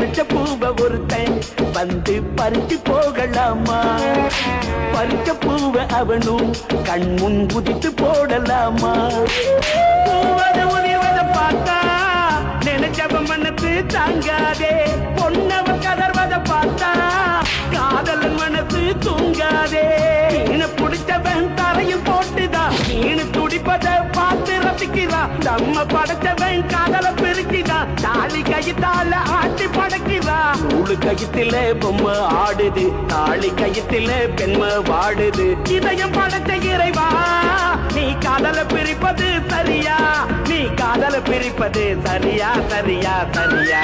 பறிச்ச பூவ ஒருத்தன் வந்து பறிச்சு போகலாமா? பறிச்ச பூவ அவனும் கண் முன் குதித்து போடலாமா? பூவத உதிர்வத பார்த்தா நினைச்சவ மனசு தாங்காதே. பொன்னவ கதர்வத பார்த்தா காதலன் மனசு தூங்காதே. மீன பிடிச்சவன் தரையில் போட்டுதான் மீனு துடிப்பத பார்த்து ரசிக்கிறான். நம்ம படைச்சவன் காதல பிரிச்சுதான் தாலி கைத்தால ஆட்டி படைக்கிறான். நூலு கையத்தில பொம்மை ஆடுது, தாலி கையத்தில பெண்மை வாடுது. இதயம் படைச்ச இறைவா நீ காதல பிரிப்பது சரியா? நீ காதல பிரிப்பது சரியா சரியா சரியா?